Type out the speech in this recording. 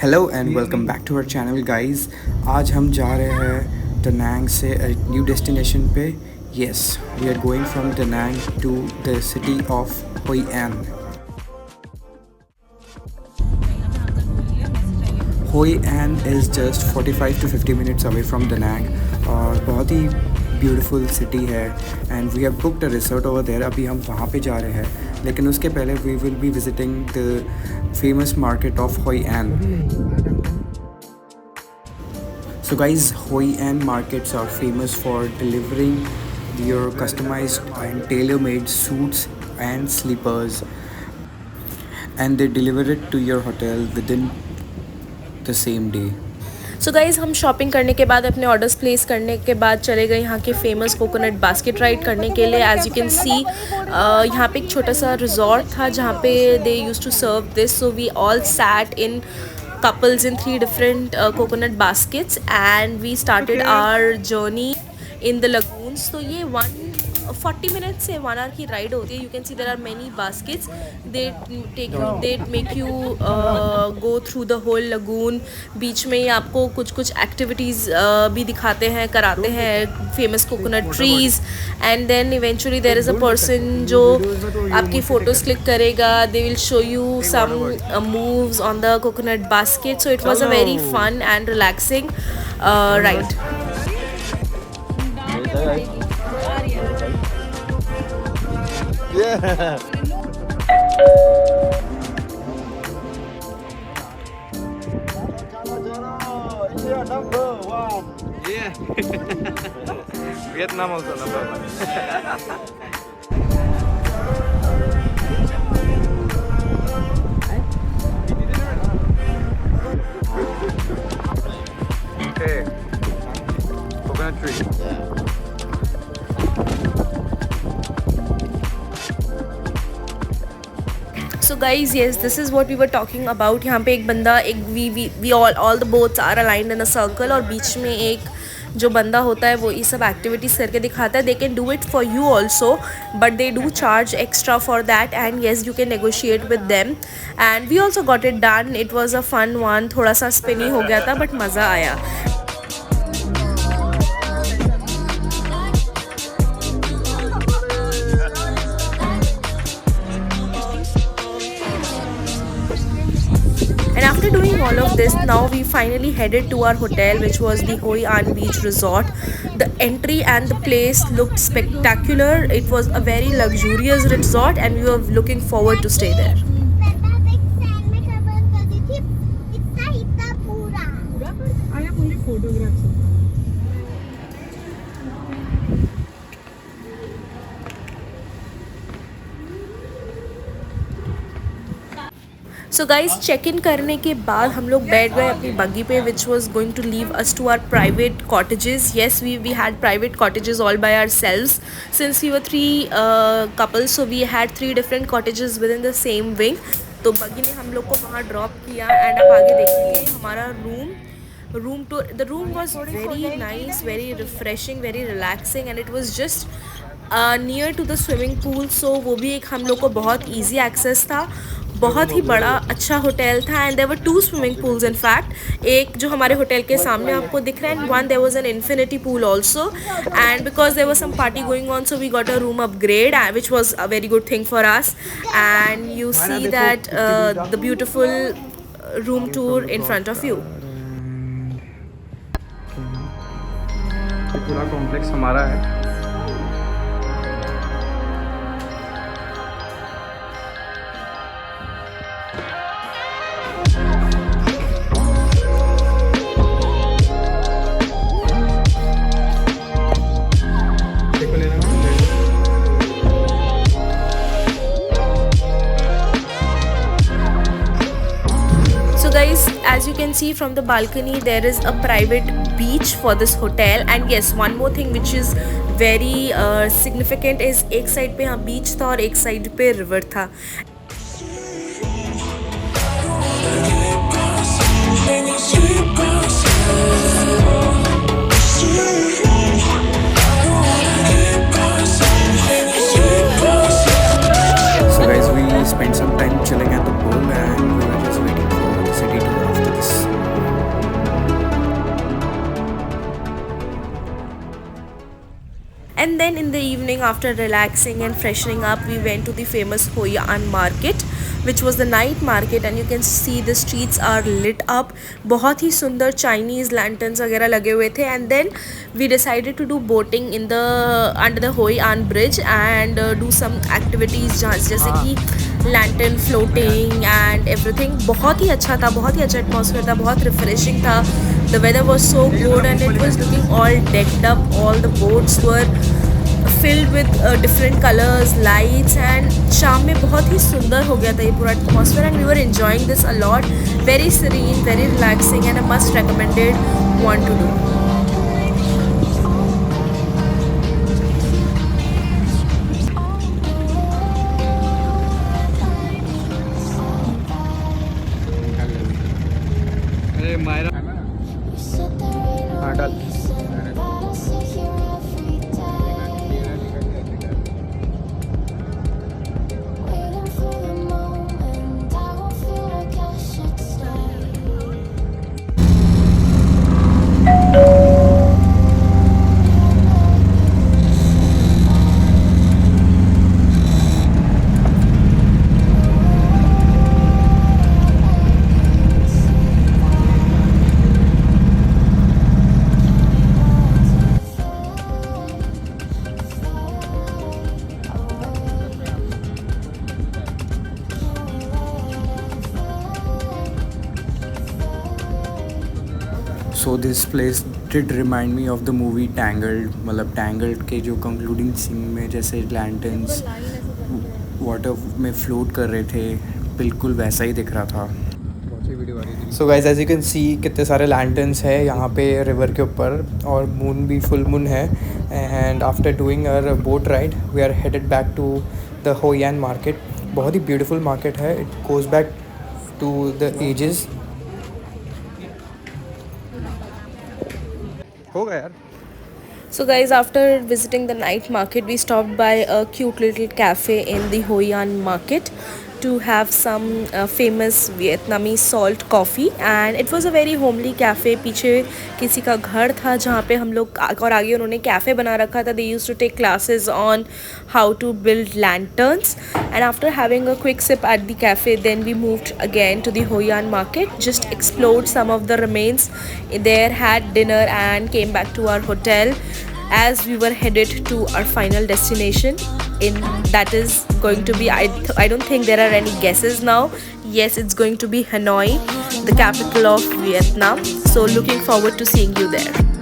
Hello and welcome back to our channel guys. आज हम जा रहे हैं टनांग से एक न्यू डेस्टिनेशन पे। Yes, we are going from Da Nang to the city of Hoi An. Hoi An is just 45 to 50 minutes away from Da Nang और बहुत ही ब्यूटीफुल सिटी है and we have booked a resort over there. अभी हम वहाँ पे जा रहे हैं, लेकिन उसके पहले we will be visiting the famous market of Hoi An. So guys, Hoi An markets are famous for delivering your customized and tailor-made suits and slippers, and they deliver it to your hotel within the same day. So guys, हम shopping करने के बाद अपने orders place करने के बाद चले गए यहाँ के फेमस कोकोनट बास्केट राइड करने के लिए। एज यू कैन सी यहाँ पे एक छोटा सा रिजॉर्ट था जहाँ पे they use to serve this. So we all sat in couples in 3 different coconut baskets and we started our journey in the lagoons. So ये 140 minutes से 1 hour की राइड होती है। You can see there are many baskets. They make you go through the whole lagoon. बीच में ही आपको कुछ activities भी दिखाते हैं, कराते हैं, famous coconut trees, and then eventually there is a person जो आपकी photos click करेगा. They will show you some moves on the coconut basket. So it was a very fun and relaxing ride. Yeah. India number 1. Yeah. Vietnam also number 1. Okay. Coconut tree. So guys, yes, this is what we were talking about. यहाँ पे एक बंदा we all the boats are aligned in a circle और बीच में एक जो बंदा होता है वो ये सब एक्टिविटीज़ करके दिखाता है. They can do it for you also, but they do charge extra for that, and yes, you can negotiate with them. And we also got it done. It was a fun one. थोड़ा सा spinny हो गया था, but मज़ा आया. And after doing all of this, now we finally headed to our hotel, which was the Hoi An Beach Resort. The entry and the place looked spectacular. It was a very luxurious resort and we were looking forward to stay there. So guys, check in करने के बाद हम लोग बैठ गए अपनी buggy पे, which was going to leave us to our private cottages. Yes, we had private cottages all by ourselves since we were 3 couples. So we had 3 different cottages within the same wing. तो buggy ने हम लोग को वहाँ drop किया and आप आगे देखेंगे हमारा room tour. The room was very nice, very refreshing, very relaxing and it was just near to the swimming pool. So वो भी एक हम लोग को बहुत ईजी एक्सेस था. बहुत ही बड़ा अच्छा होटल था and there were 2 swimming pools in fact. एक जो हमारे होटल के सामने आपको दिख रहा है and one there was an infinity pool also. And because there was some party going on, so we got a room upgrade which was a very good thing for us. And you see that the beautiful room tour in front of you. पूरा complex हमारा है. Guys, as you can see from the balcony, there is a private beach for this hotel. And yes, one more thing which is very significant is एक side पे यहाँ beach था और एक side पे river था. So guys, we spent some time chilling at the pool and we were just waiting for the city tour after this. after relaxing and freshening up, we went to the famous Hoi An market, which was the night market, and you can see the streets are lit up. बहुत ही सुंदर Chinese lanterns वगैरह लगे हुए थे. And then we decided to do boating in the under the Hoi An bridge and do some activities जैसे कि lantern floating and everything. बहुत ही अच्छा था, बहुत ही अच्छा atmosphere था, बहुत refreshing था. The weather was so good and it was looking all decked up. All the boats were filled with different colors, lights, and शाम में बहुत ही सुंदर हो गया था ये पूरा atmosphere, and we were enjoying this a lot. Very serene, very relaxing, and a must recommended one to do. अरे मायरा हाँ डाल So this place did remind me of the movie Tangled. मतलब Tangled के जो concluding scene में जैसे lanterns water में float कर रहे थे, बिल्कुल वैसा ही दिख रहा था. So guys, as you can see कितने सारे lanterns है यहाँ पे river के ऊपर, और moon भी full moon है. And after doing our boat ride, we are headed back to the Hoi An market. बहुत ही beautiful market है. It goes back to the ages. हो गया यार. So guys, after visiting the night market, we stopped by a cute little cafe in the Hoi An market to have some famous Vietnamese salt coffee, and it was a very homely cafe. पीछे किसी का घर था जहाँ पे हम लोग, और आगे उन्होंने कैफ़े बना रखा था. They used to take classes on how to build lanterns, and after having a quick sip at the cafe, then we moved again to the Hoi An market, just explored some of the remains there, had dinner, and came back to our hotel as we were headed to our final destination. In that is going to be, I don't think there are any guesses now. Yes, it's going to be Hanoi, the capital of Vietnam. So looking forward to seeing you there.